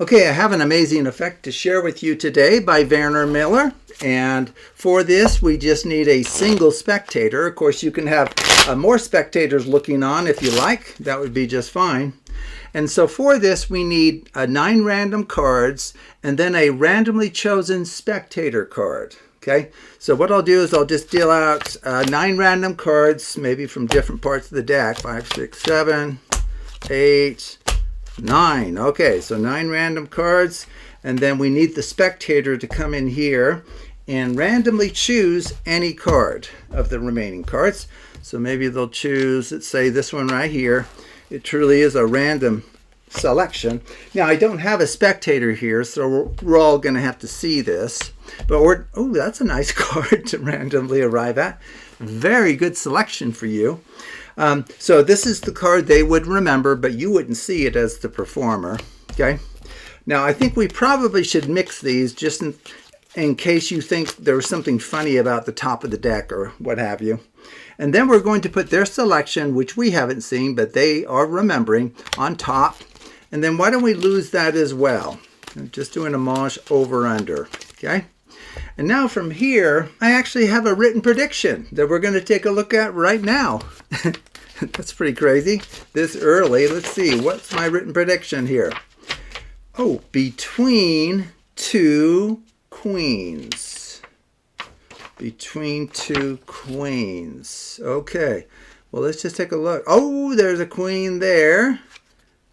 Okay, I have an amazing effect to share with you today by Werner Miller. And for this, we just need a single spectator. Of course, you can have more spectators looking on if you like. That would be just fine. And so for this, we need 9 random cards and then a randomly chosen spectator card. Okay, so what I'll do is I'll just deal out 9 random cards, maybe from different parts of the deck. 5, 6, 7, 8, 9. Okay, so 9 random cards, and then we need the spectator to come in here and randomly choose any card of the remaining cards. So maybe they'll choose, let's say this one right here. It truly is a random selection. Now I don't have a spectator here, so we're all going to have to see this. But oh, that's a nice card to randomly arrive at. Very good selection for you. So this is the card they would remember, but you wouldn't see it as the performer. Okay. Now I think we probably should mix these just in case you think there was something funny about the top of the deck or what have you. And then we're going to put their selection, which we haven't seen, but they are remembering, on top. And then why don't we lose that as well? I'm just doing a mosh over under. Okay. And now from here, I actually have a written prediction that we're going to take a look at right now. That's pretty crazy. This early. Let's see. What's my written prediction here? Oh, between 2 queens. Between 2 queens. Okay. Well, let's just take a look. Oh, there's a queen there.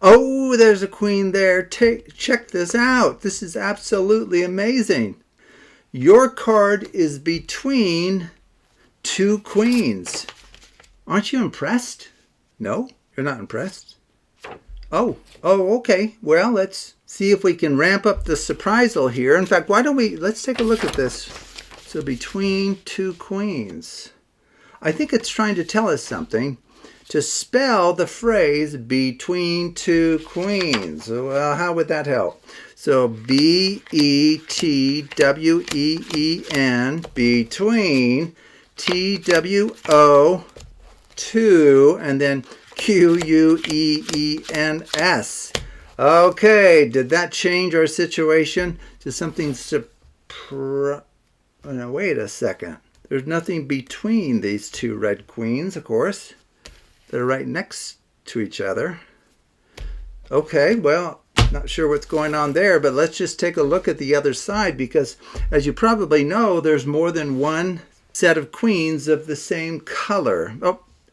Oh, there's a queen there. Check this out. This is absolutely amazing. Your card is between 2 queens. Aren't you impressed? No? You're not impressed? Oh, okay. Well, let's see if we can ramp up the surprisal here. In fact, let's take a look at this. So between 2 queens. I think it's trying to tell us something. To spell the phrase between 2 queens. Well, how would that help? So B-E-T-W-E-E-N, between, T-W-O, 2, and then Q-U-E-E-N-S. Okay, did that change our situation to something no, wait a second. There's nothing between these 2 red queens, of course. They're right next to each other. Okay, well, not sure what's going on there, but let's just take a look at the other side because, as you probably know, there's more than one set of queens of the same color.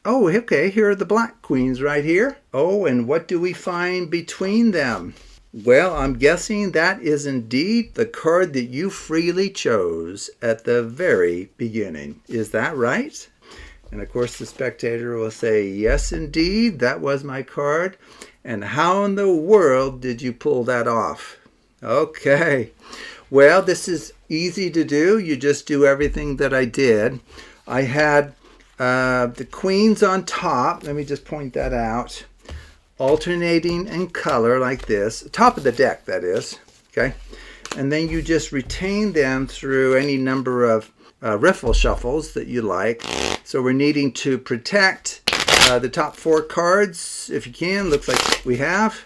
Oh, okay, here are the black queens right here. Oh, and what do we find between them? Well, I'm guessing that is indeed the card that you freely chose at the very beginning. Is that right? And of course the spectator will say, yes, indeed, that was my card. And how in the world did you pull that off? Okay, well, this is easy to do. You just do everything that I did. I had the queens on top. Let me just point that out. Alternating in color like this. Top of the deck, that is. Okay, and then you just retain them through any number of riffle shuffles that you like. So we're needing to protect the top 4 cards if you can. Looks like we have.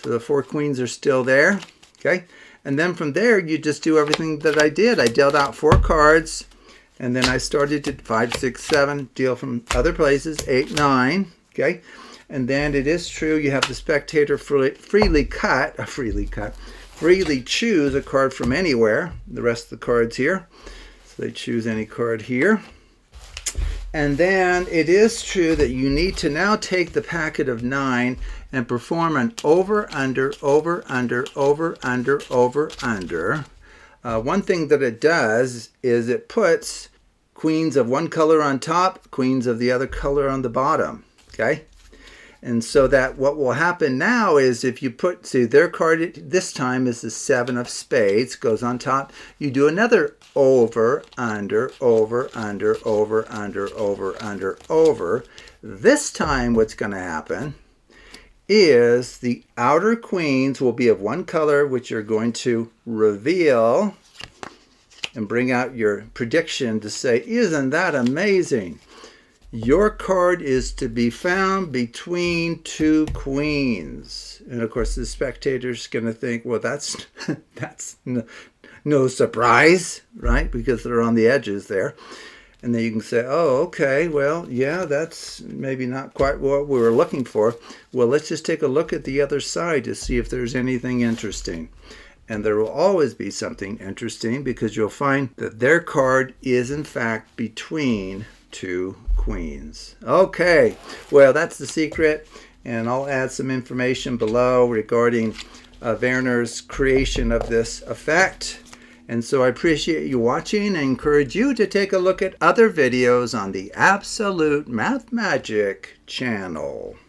So the 4 queens are still there. Okay, and then from there you just do everything that I did. I dealt out 4 cards, and then I started to 5, 6, 7, deal from other places, 8, 9. Okay, and then it is true you have the spectator freely choose a card from anywhere. The rest of the cards here. They choose any card here. And then it is true that you need to now take the packet of 9 and perform an over, under, over, under, over, under, over, under. One thing that it does is it puts queens of one color on top, queens of the other color on the bottom. Okay? And so that what will happen now is if you see their card this time is the 7 of spades, goes on top. You do another over, under, over, under, over, under, over, under, over. This time what's going to happen is the outer queens will be of one color, which you're going to reveal and bring out your prediction to say, isn't that amazing? your card is to be found between two queens. And of course, the spectator's going to think, well, that's no surprise, right? Because they're on the edges there. And then you can say, oh, okay, well, yeah, that's maybe not quite what we were looking for. Well, let's just take a look at the other side to see if there's anything interesting. And there will always be something interesting because you'll find that their card is, in fact, between two queens. Okay, well, that's the secret. And I'll add some information below regarding Werner's creation of this effect. And so I appreciate you watching and encourage you to take a look at other videos on the Absolute Math Magic channel.